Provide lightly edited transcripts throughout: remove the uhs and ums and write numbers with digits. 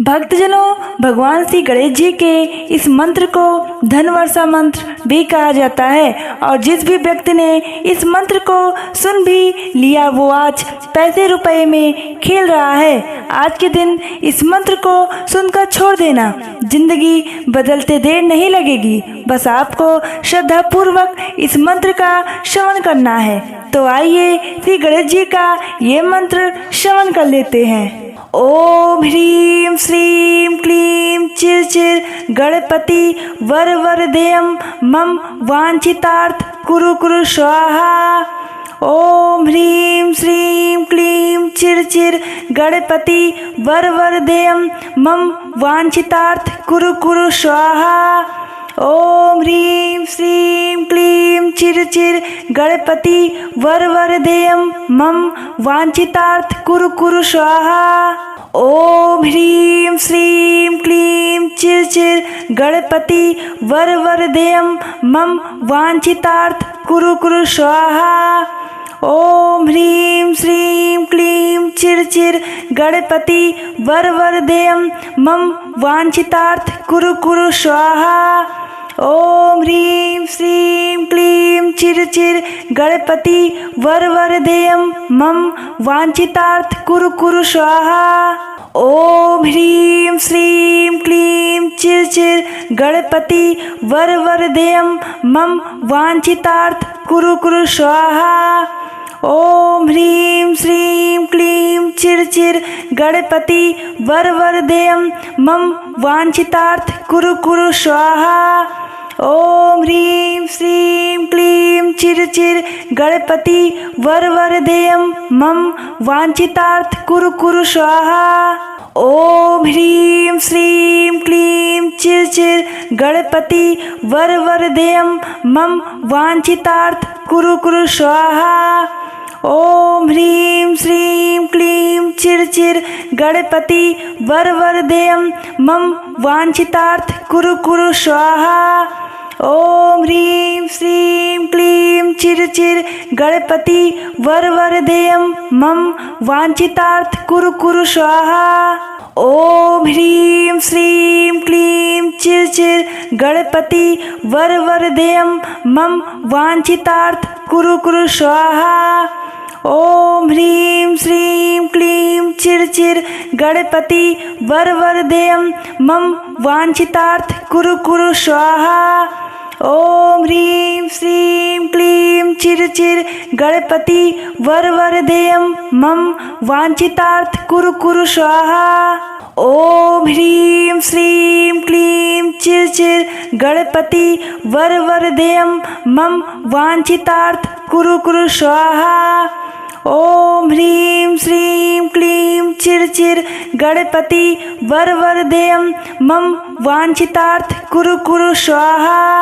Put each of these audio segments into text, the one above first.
भक्तजनों, भगवान श्री गणेश जी के इस मंत्र को धन वर्षा मंत्र भी कहा जाता है और जिस भी व्यक्ति ने इस मंत्र को सुन भी लिया वो आज पैसे रुपए में खेल रहा है। आज के दिन इस मंत्र को सुनकर छोड़ देना, जिंदगी बदलते देर नहीं लगेगी। बस आपको श्रद्धा पूर्वक इस मंत्र का श्रवण करना है। तो आइए श्री गणेश जी का ये मंत्र श्रवण कर लेते हैं। ओम ह्रीं श्रीं क्लीं चिर चिर गणपति वर वरदेयं मम वांछितार्थ कुरु कुरु स्वाहा। ओम ह्रीं श्रीं क्लीं चिर चिर गणपति वर वरदेयं मम वांछितार्थ कुरु कुरु स्वाहा। ओम ह्रीं श्रीं क्लीं चिर चिर गणपति वर वरदेयं मम वांछितार्थ कुरु कुरु स्वाहा। ओम ह्रीं श्रीं क्लीं चिर चिर गणपति वर वरदेयं मम वांछितार्थ कुरु कुरु स्वाहा। ओम ह्रीं श्रीं क्लीं चिर चिर गणपति वर वरदेयं मम वांछितार्थ कुरु कुरु स्वाहा। ओम ह्रीं श्रीं क्लीं चिर चिर गणपति वर वरदेयं मम वांछितार्थ कुरु कुरु स्वाहा। ओम ह्रीं श्रीं क्लीं चिर चिर गणपति वर वरदेयं मम वांछितार्थ कुरु कुरु स्वाहा। ओम ह्रीं श्रीं क्लीं चिर चिर गणपति वर वरदेयं मम वांछितार्थ कुरु कुरु स्वाहा। ओम ह्रीं श्रीं क्लीं चिर चिर गणपति वर वरदेयं मम वांछितार्थ कुरु कुरु स्वाहा। ओम ह्रीं श्रीं क्लीं चिर चिर गणपति वर वरदेयं मम वांछितार्थ कुरु कुरु स्वाहा। ओम ह्रीं श्रीं क्लीं चिर चिर गणपति वर वरदेयं मम वांछितार्थ कुरु कुरु स्वाहा। ओम ह्रीं श्रीं क्लीं चिर चिर गणपति वर वरदेयं मम वांछितार्थ कुरु कुरु स्वाहा। ओम ह्रीं श्रीं क्लीं चिर चिर गणपति वर वरदेयं मम वांछितार्थ कुरु कुरु स्वाहा। ओम ह्रीं श्रीं क्लीं चिर चिर गणपति वर वरदेयं मम वांछितार्थ कुरु कुरु स्वाहा। ओम ह्रीं श्रीं क्लीं चिर चिर गणपति वर वरदेयं मम वांछितार्थ कुरु कुरु स्वाहा। ओम ह्रीं श्रीं क्लीं चिर चिर गणपति वर वरदेयं मम वांछितार्थ कुरु कुरु स्वाहा। ओम ह्रीं श्रीं क्लीं चिर चिर गणपति वर वरदेयं मम वांछितार्थ कुरु कुरु स्वाहा।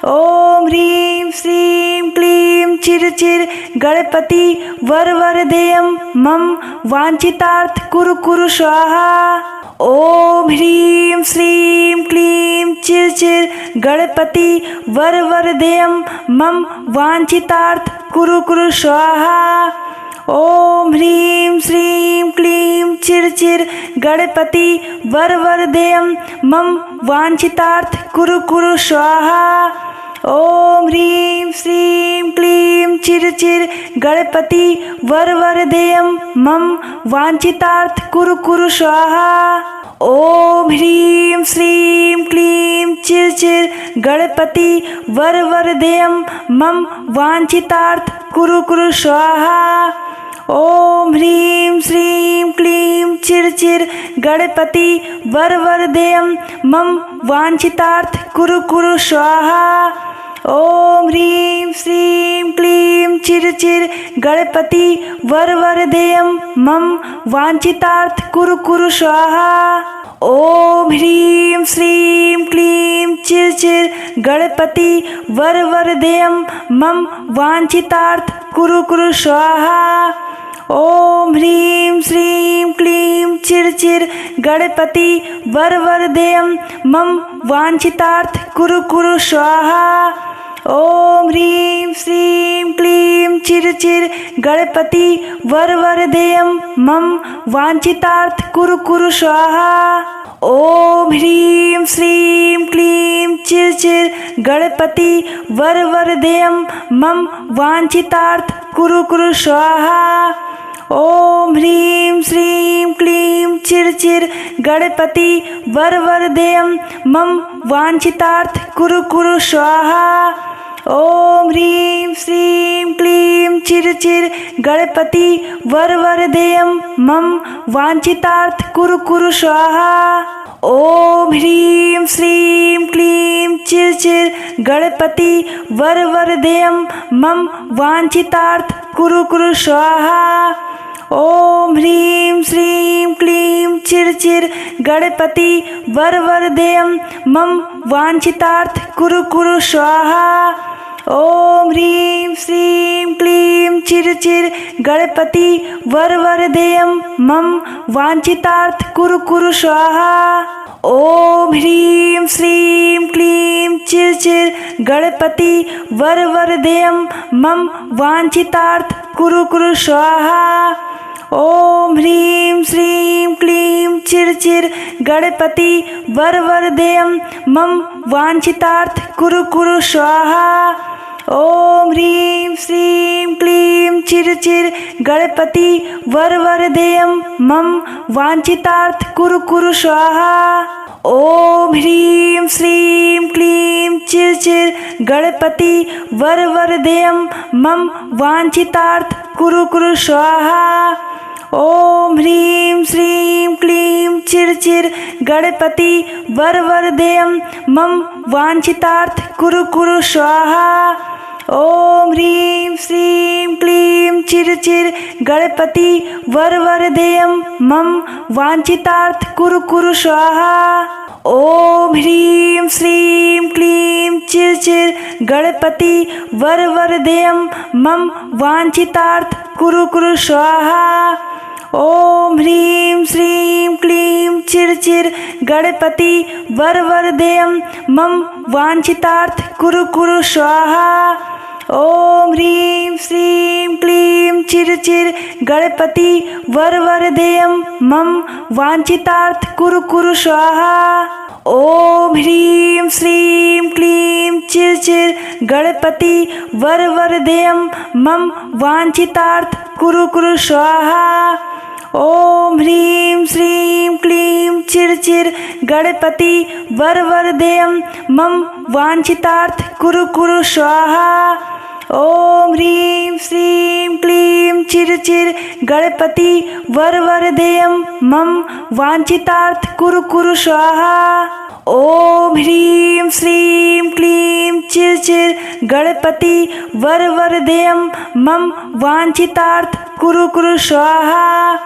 ओम ह्रीं श्रीं क्लीं चिर चिर गणपति वर वरदेयं मम वांछितार्थ कुरु कुरु स्वाहा। ओम ह्रीं श्रीं क्लीं चिर चिर गणपति वर वरदेयं मम वांछितार्थ कुरु कुरु स्वाहा। ओम ह्रीं श्रीं क्लीं चिर चिर गणपति वर वरदेयं मम वांछितार्थ कुरु कुरु स्वाहा। ओम ह्रीं श्रीं क्लीं चिर चिर गणपति वर वरदेयं मम वांछितार्थ कुरु कुरु स्वाहा। ओम ह्रीं श्रीं क्लीं चिर चिर गणपति वर वरदेयं मम वांछितार्थ कुरु कुरु स्वाहा। ओम ह्रीं श्रीं क्लीं चिर चिर गणपति वर वरदेयं मम वांछितार्थ कुरु कुरु स्वाहा। ओम ह्रीं श्रीं क्लीं चिर चिर गणपति वर वरदेयं मम वांछितार्थ कुरु कुरु स्वाहा। ओम ह्रीं श्रीं क्लीं चिर चिर गणपति वर वरदेयं मम वांछितार्थ कुरु कुरु स्वाहा। ओम ह्रीं श्रीं क्लीं चिर चिर गणपति वर वरदेयं मम वांछितार्थ कुरु कुरु स्वाहा। ओम ह्रीं श्रीं क्लीं चिर चिर गणपति वर वरदेयं मम वांछितार्थ कुरु कुरु स्वाहा। ओम ह्रीं श्रीं क्लीं चिर चिर गणपति वर वरदेयं मम वांछितार्थ कुरु कुरु स्वाहा। ओम ह्रीं श्रीं क्लीं चिर चिर गणपति वर वरदेयं मम वांछितार्थ कुरु कुरु स्वाहा। ओम ह्रीं श्रीं क्लीं चिर चिर गणपति वर वरदेयं मम वांछितार्थ कुरु कुरु स्वाहा। ओम ह्रीं श्रीं क्लीं चिर चिर गणपति वर वरदेयं मम वांछितार्थ कुरु कुरु स्वाहा। ओम ह्रीं श्रीं क्लीं चिर चिर गणपति वर वरदेयं मम वांछितार्थ कुरु कुरु स्वाहा। ओम ह्रीं श्रीं क्लीं चिर चिर गणपति वर वरदेयं मम वांछितार्थ कुरु कुरु स्वाहा। ओम ह्रीं श्रीं क्लीं चिर चिर गणपति वर वरदेयं मम वांछितार्थ कुरु कुरु स्वाहा। ओम ह्रीं श्रीं क्लीं चिर चिर गणपति वर वरदेयं मम वांछितार्थ कुरु कुरु स्वाहा। ओम ह्रीं श्रीं क्लीं चिर चिर गणपति वर वरदेयं मम वांछितार्थ कुरु कुरु स्वाहा। ओम ह्रीं श्रीं क्लीं चिर चिर गणपति वर वरदेयं मम वांछितार्थ कुरु कुरु स्वाहा। ओम ह्रीं श्रीं क्लीं चिर चिर गणपति वर वरदेयं मम वांछितार्थ कुरु कुरु स्वाहा। ओम ह्रीं श्रीं क्लीं चिर चिर गणपति वर वरदेयं मम वांछितार्थ कुरु कुरु स्वाहा। ओम ह्रीं श्रीं क्लीं चिर चिर गणपति वर वरदेयं मम वांछितार्थ कुरु कुरु स्वाहा। ओम ह्रीं श्रीं क्लीं चिर चिर गणपति वर वरदेयं मम वांछितार्थ कुरु कुरु स्वाहा। ओम ह्रीं श्रीं क्लीं चिर चिर गणपति वर वरदेयं मम वांछितार्थ कुरु कुरु स्वाहा। ओम ह्रीं श्रीं क्लीं चिर चिर गणपति वर वरदेयं मम वांछितार्थ कुरु कुरु स्वाहा। ओम ह्रीं श्रीं क्लीं चिर चिर गणपति वर वरदेयं मम वांछितार्थ कुरु कुरु स्वाहा। ओम ह्रीं श्रीं क्लीं चिर चिर गणपति वर वरदेयं मम वांछितार्थ कुरु कुरु स्वाहा। ओम ह्रीं श्रीं क्लीं चिर चिर गणपति वर वरदेयं मम वांछितार्थ कुरु कुरु स्वाहा।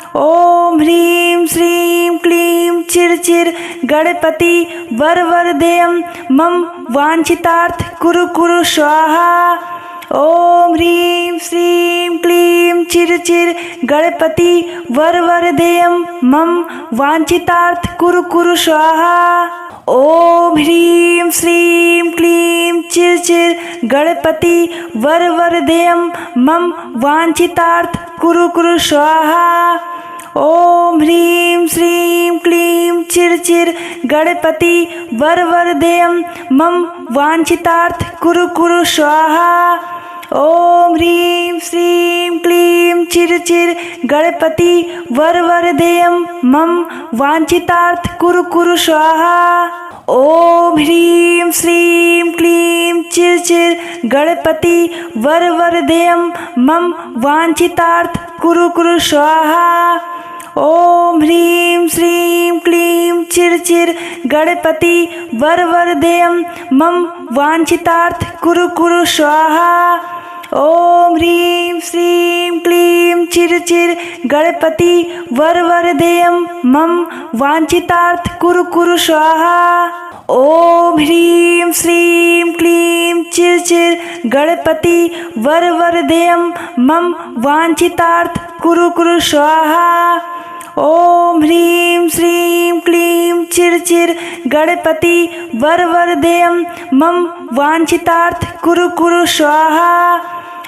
ओम ह्रीं श्रीं क्लीं चिर चिर गणपति वर वरदेयं मम वांछितार्थ कुरु कुरु स्वाहा। ओम ह्रीं श्रीं क्लीं चिर चिर गणपति वर वरदेयं मम वांछितार्थ कुरु कुरु स्वाहा। ओम ह्रीं श्रीं क्लीं चिर चिर गणपति वर वरदेयं मम वांछितार्थ कुरु कुरु स्वाहा। ओम ह्रीं श्रीं क्लीं चिर चिर गणपति वर वरदेयं मम वांछितार्थ कुरु कुरु स्वाहा। ओम ह्रीं श्रीं क्लीं चिर चिर गणपति वर वरदेयं मम वांछितार्थ कुरु कुरु स्वाहा। ओम ह्रीं श्रीं क्लीं चिर चिर गणपति वर वरदेयं मम वांछितार्थ कुरु कुरु स्वाहा। ओम ह्रीं श्रीं क्लीं चिर चिर गणपति वर वरदेयं मम वांछितार्थ कुरु कुरु स्वाहा। ओम ह्रीं श्रीं क्लीं चिर चिर गणपति वर वरदेयं मम वांछितार्थ कुरु कुरु स्वाहा। ओम ह्रीं श्रीं क्लीं चिर चिर गणपति वर वरदेयं मम वांछितार्थ कुरु कुरु स्वाहा। ओम ह्रीं श्रीं क्लीं चिर चिर गणपति वर वरदेयं मम वांछितार्थ कुरु कुरु स्वाहा।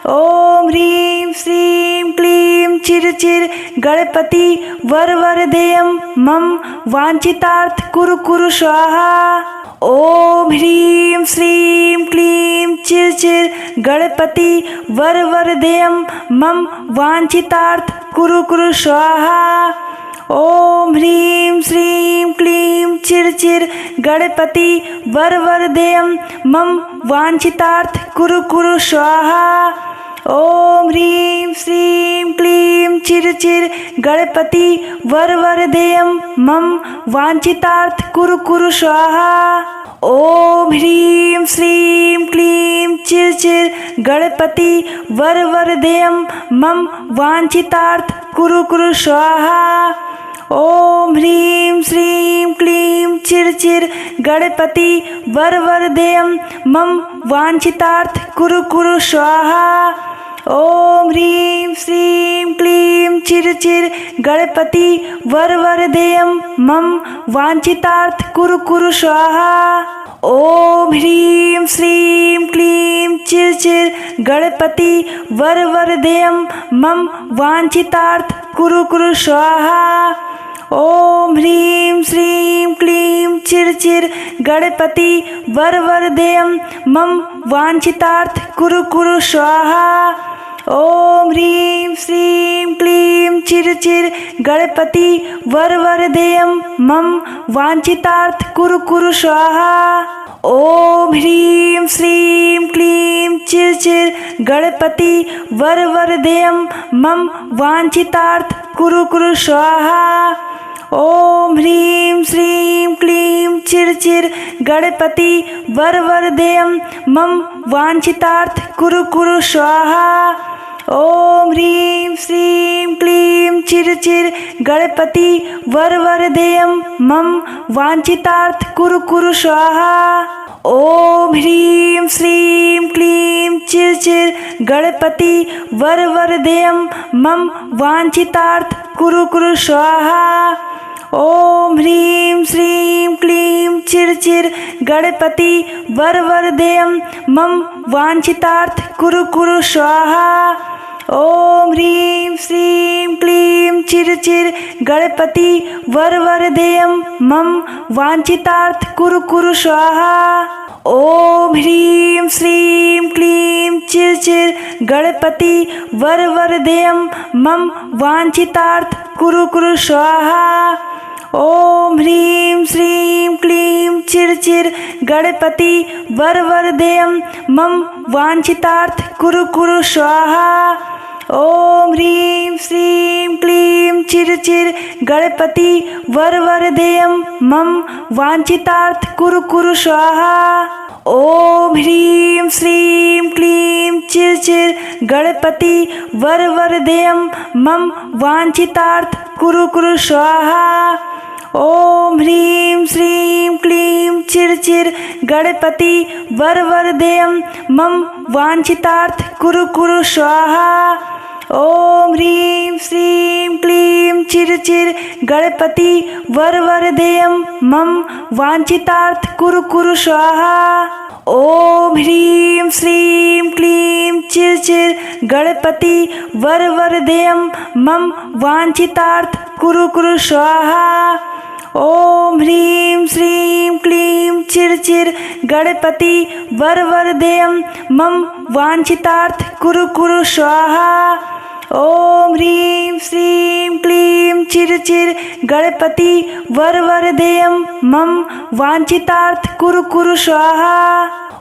ओम ह्रीं श्रीं क्लीं चिर चिर गणपति वर वरदेयं मम वांछितार्थ कुरु कुरु स्वाहा। ओम ह्रीं श्रीं क्लीं चिर चिर गणपति वर वरदेयं मम वांछितार्थ कुरु कुरु स्वाहा। ओम ह्रीं श्रीं क्लीं चिर चिर गणपति वर वरदेयं मम वांछितार्थ कुरु कुरु स्वाहा। ओम ह्रीं श्रीं क्लीं चिर चिर गणपति वर वरदेयं मम वांछितार्थ कुरु कुरु स्वाहा। ओम ह्रीं श्रीं क्लीं चिर चिर गणपति वर वरदेयं मम वांछितार्थ कुरु कुरु स्वाहा। ओम ह्रीं श्रीं क्लीं चिर चिर गणपति वर वरदेयं मम वांछितार्थ कुरु कुरु स्वाहा। ओम ह्रीं श्रीं क्लीं चिर चिर गणपति वर वरदेयं मम वांछितार्थ कुरु कुरु स्वाहा। ओम ह्रीं श्रीं क्लीं चिर चिर गणपति वर वरदेयं मम वांछितार्थ कुरु कुरु स्वाहा। ओम ह्रीं श्रीं क्लीं चिर चिर गणपति वर वरदेयं मम वांछितार्थ कुरु कुरु स्वाहा। ओम ह्रीं श्रीं क्लीं चिर चिर गणपति वर वरदेयं मम वांछितार्थ कुरु कुरु स्वाहा। ओम ह्रीं श्रीं क्लीं चिर चिर गणपति वर वरदेयं मम वांछितार्थ कुरु कुरु स्वाहा। ओम ह्रीं श्रीं क्लीं चिर चिर गणपति वर वरदेयं मम वांछितार्थ कुरु कुरु स्वाहा। ओम ह्रीं श्रीं क्लीं चिर चिर गणपति वर वरदेयं मम वांछितार्थ कुरु कुरु स्वाहा। ओम ह्रीं श्रीं क्लीं चिर चिर गणपति वर वरदेयं मम वांछितार्थ कुरु कुरु स्वाहा। ओम ह्रीं श्रीं क्लीं चिर चिर गणपति वर वरदेयं मम वांछितार्थ कुरु कुरु स्वाहा। ओम ह्रीं श्रीं क्लीं चिर चिर गणपति वर वरदेयं मम वांछितार्थ कुरु कुरु स्वाहा। ओम ह्रीं श्रीं क्लीं चिर चिर गणपति वर वरदेयं मम वांछितार्थ कुरु कुरु स्वाहा। ओम ह्रीं श्रीं क्लीं चिर चिर गणपति वर वरदेयं मम वांछितार्थ कुरु कुरु स्वाहा। ओम ह्रीं श्रीं क्लीं चिर चिर गणपति वर वरदेयं मम वांछितार्थ कुरु कुरु स्वाहा। ओम ह्रीं श्रीं क्लीं चिर चिर गणपति वर वरदेयं मम वांछितार्थ कुरु कुरु स्वाहा। ओम ह्रीं श्रीं क्लीं चिर चिर गणपति वर वरदेयं मम वांछितार्थ कुरु कुरु स्वाहा। ओम ह्रीं श्रीं क्लीं चिर चिर गणपति वर वरदेयं मम वांछितार्थ कुरु कुरु स्वाहा। ओम ह्रीं श्रीं क्लीं चिर चिर गणपति वर वरदेयं मम वांछितार्थ कुरु कुरु स्वाहा। ओम ह्रीं श्रीं क्लीं चिर चिर गणपति वर वरदेयं मम वांछितार्थ कुरु कुरु स्वाहा। ओम ह्रीं श्रीं क्लीं चिर चिर गणपति वर वरदेयं मम वांछितार्थ कुरु कुरु स्वाहा।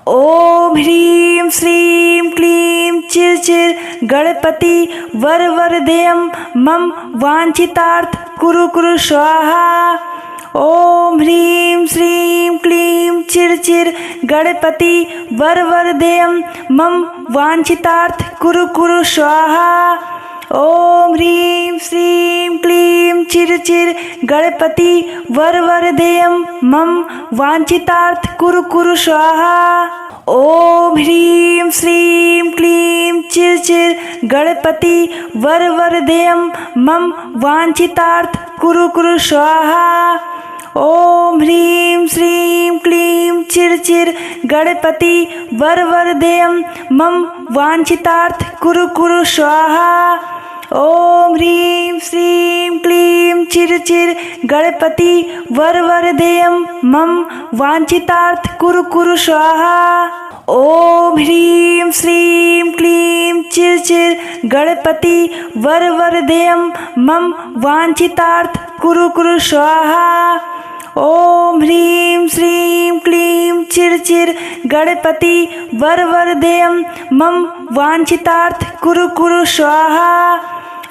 ओम ह्रीं श्रीं क्लीं चिर चिर गणपति वर वरदेयं मम वांछितार्थ कुरु कुरु स्वाहा। ओम ह्रीं श्रीं क्लीं चिर चिर गणपति वर वरदेयं मम वांछितार्थ कुरु कुरु स्वाहा। ओम ह्रीं श्रीं क्लीं चिर चिर गणपति वर वरदेयं मम वांछितार्थ कुरु कुरु स्वाहा। ओम ह्रीं श्रीं क्लीं चिर चिर गणपति वर वरदेयं मम वांछितार्थ कुरु कुरु स्वाहा। ओम ह्रीं श्रीं क्लीं चिर चिर गणपति वरवरदेयं मम वांछितार्थ कुरु कुरु स्वाहा। ओम ह्रीं श्रीं क्लीं चिर चिर गणपति वरवरदेयं मम वांछितार्थ कुरु कुरु स्वाहा। ओम ह्रीं श्रीं क्लीं चिर चिर गणपति वरवरदेयं मम वांछितार्थ कुरु कुरु स्वाहा। ओम ह्रीं श्रीं क्लीं चिर चिर गणपति वरवरदेयं मम वांछितार्थ कुरु कुरु स्वाहा।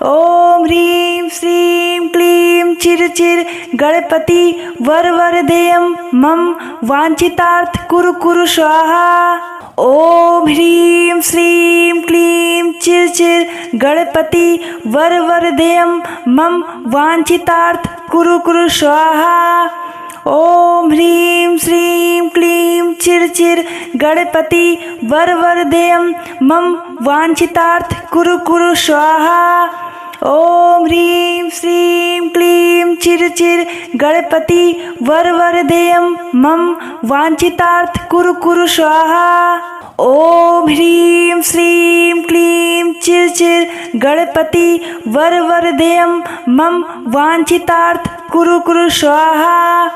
ओम ह्रीं श्रीं क्लीं चिर चिर गणपति वरवरदेयं मम वांछितार्थ कुरु कुरु स्वाहा। ओम ह्रीं श्रीं क्लीं चिर चिर गणपति वरवरदेयं मम वांछितार्थ कुरु कुरु स्वाहा। ओम ह्रीं श्रीं क्लीं चिर चिर गणपति वरवरदेयं मम वांछितार्थ कुरु कुरु स्वाहा। ओम ह्रीं श्रीं क्लीं चिर चिर गणपति वरवरदेयं मम वांछितार्थ कुरु कुरु स्वाहा। ओम ह्रीं श्रीं क्लीं चिर चिर गणपति वरवरदेयं मम वांछितार्थ कुरु कुरु स्वाहा।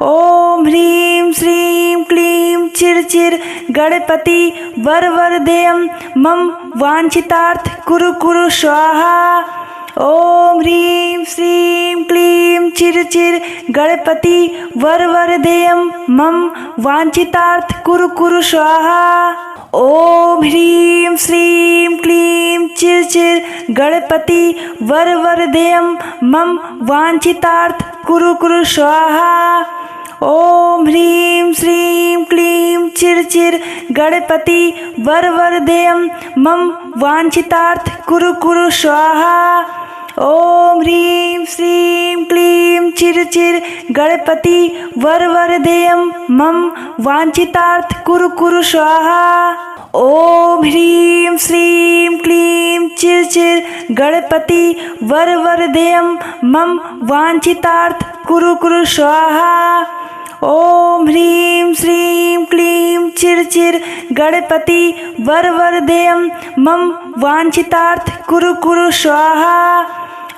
ओम ह्रीं श्रीं क्लीं चिर चिर गणपति वरवरदेयं मम वांछितार्थ कुरु कुरु स्वाहा। ओम ह्रीं श्रीं क्लीं चिर चिर गणपति वरवरदेयं मम वांछितार्थ कुरु कुरु स्वाहा। ओम ह्रीं श्रीं क्लीं चिर चिर गणपति वरवरदेयं मम वांछितार्थ कुरु कुरु स्वाहा। ओम ह्रीं श्रीं क्लीं चिर चिर गणपति वरवरदेयं मम वांछितार्थ कुरु कुरु स्वाहा। ओम ह्रीं श्रीं क्लीं चिर चिर गणपति वरवरदेयं मम वांछितार्थ कुरु कुरु स्वाहा। ओम ह्रीं श्रीं क्लीं चिर चिर गणपति वरवरदेयं मम वांछितार्थ कुरु कुरु स्वाहा। ओम ह्रीं श्रीं क्लीं चिर चिर गणपति वरवरदेयं मम वांछितार्थ कुरु कुरु स्वाहा।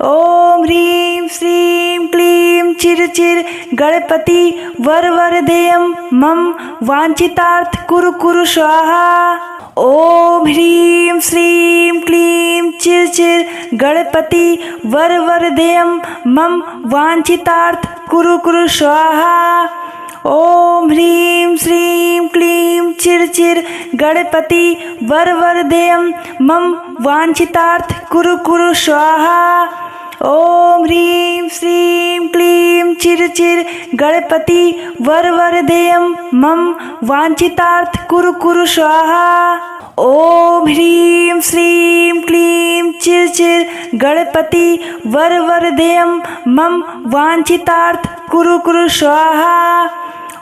ओम ह्रीं श्रीं क्लीं चिर चिर गणपति वरवरदेयं मम वांछितार्थ कुरु कुरु स्वाहा। ओम ह्रीं श्रीं क्लीं चिर चिर गणपति वरवरदेयं मम वांछितार्थ कुरु कुरु स्वाहा। ओम ह्रीं श्रीं क्लीं चिर चिर गणपति वरवरदेयं मम वांछितार्थ कुरु कुरु स्वाहा। ओम ह्रीं श्रीं क्लीं चिर चिर गणपति वरवरदेयं मम वांछितार्थ कुरु कुरु स्वाहा। ओम ह्रीं श्रीं क्लीं चिर चिर गणपति वरवरदेयं मम वांछितार्थ कुरु कुरु स्वाहा।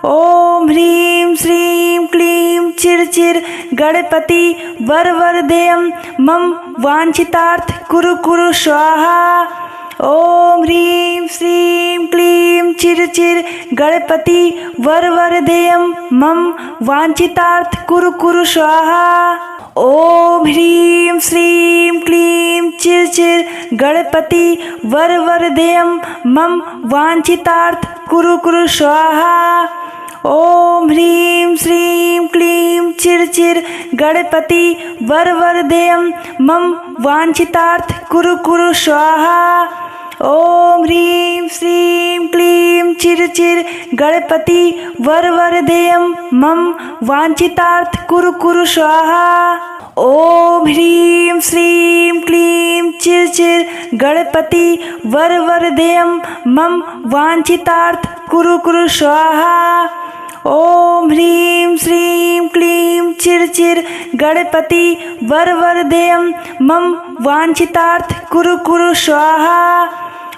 ओम ह्रीं श्रीं क्लीं चिर चिर गणपति वरवरदेयं मम वांछितार्थ कुरु कुरु स्वाहा। ओम ह्रीं श्रीं क्लीं चिर चिर गणपति वरवरदेयं मम वांछितार्थ कुरु कुरु स्वाहा। ओम ह्रीं श्रीं क्लीं चिर चिर गणपति वरवरदेयं मम वांछितार्थ कुरु कुरु स्वाहा। ओम ह्रीं श्रीं क्लीं चिर चिर गणपति वरवरदेयं मम वांछितार्थ कुरु कुरु स्वाहा। ओम ह्रीं श्रीं क्लीं चिर चिर गणपति वरवरदेयं मम वांछितार्थ कुरु कुरु स्वाहा। ओम ह्रीं श्रीं क्लीं चिर चिर गणपति वरवरदेयं मम वांछितार्थ कुरु कुरु स्वाहा। ओम ह्रीं श्रीं क्लीं चिर चिर गणपति वरवरदेयं मम वांछितार्थ कुरु कुरु स्वाहा।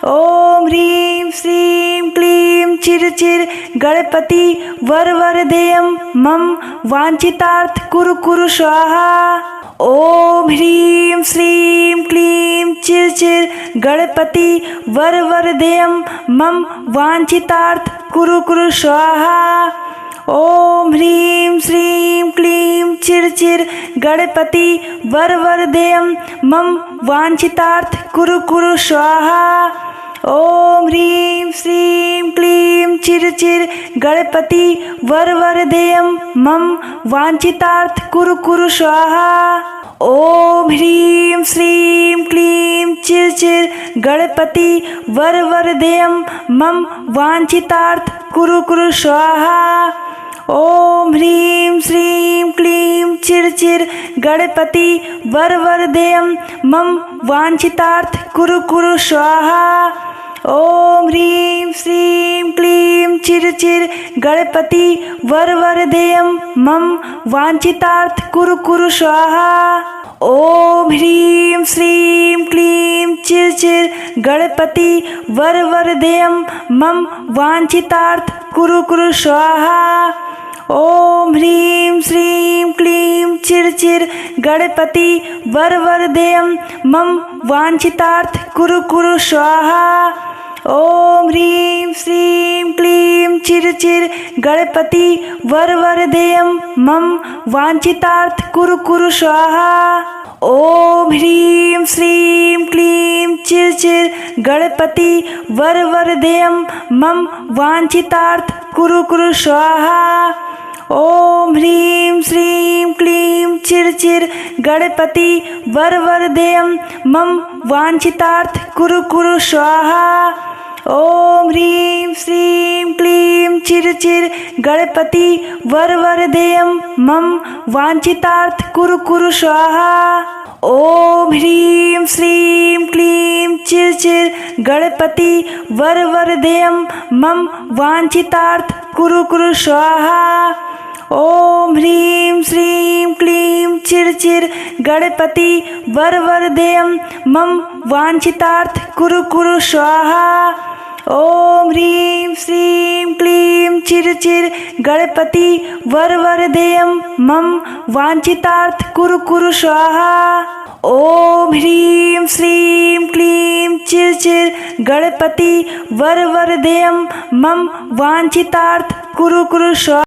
ओम ह्रीं श्रीं क्लीं चिर चिर गणपति वरवरदेयं मम वांछितार्थ कुरु कुरु स्वाहा। ओम ह्रीं श्रीं क्लीं चिर चिर गणपति वरवरदेयं मम वांछितार्थ कुरु कुरु स्वाहा। ओम ह्रीं श्रीं क्लीं चिर चिर गणपति वरवरदेयं मम वांछितार्थ कुरु कुरु स्वाहा। ओम ह्रीं श्रीं क्लीं चिर चिर गणपति वरवरदेयं मम वांछितार्थ कुरु कुरु स्वाहा। ओम ह्रीं श्रीं क्लीं चिर चिर गणपति वरवरदेयं मम वांछितार्थ कुरु कुरु स्वाहा। ओम ह्रीं श्रीं क्लीं चिर चिर गणपति वरवरदेयं मम वांछितार्थ कुरु कुरु स्वाहा। ओम ह्रीं श्रीं क्लीं चिर चिर गणपति वरवरदेयं मम वांछितार्थ कुरु कुरु स्वाहा। ओम ह्रीं श्रीं क्लीं चिर चिर गणपति वरवरदेयं मम वांछितार्थ कुरु कुरु स्वाहा। ओम ह्रीं श्रीं क्लीं चिर चिर गणपति वरवरदेयं मम वांछितार्थ कुरु कुरु स्वाहा। ओम ह्रीं श्रीं क्लीं चिर चिर गणपति वरवरदेयं मम वांछितार्थ कुरु कुरु स्वाहा। ओम ह्रीं श्रीं क्लीं चिर चिर गणपति वरवरदेयं मम वांछितार्थ कुरु कुरु स्वाहा। ओम ह्रीं श्रीं क्लीं चिर चिर गणपति वरवरदेयं मम वांछितार्थ कुरु कुरु स्वाहा। ओम ह्रीं श्रीं क्लीं चिर चिर गणपति वरवरदेयं मम वांछितार्थ कुरु कुरु स्वाहा। ओम ह्रीं श्रीं क्लीं चिर चिर गणपति वरवरदेयं मम वांछितार्थ कुरु कुरु स्वाहा। ओम ह्रीं श्रीं क्लीं चिर चिर गणपति वरवरदेयं मम वांछितार्थ कुरु कुरु स्वाहा। ओम ह्रीं श्रीं क्लीं चिर चिर गणपति वरवरदेयं मम वांछितार्थ कुरु कुरु स्वाहा। ओम ह्रीं श्रीं क्लीं चिर चिर गणपति वरवरदेयं मम वांछितार्थ कुरु कुरु स्वाहा।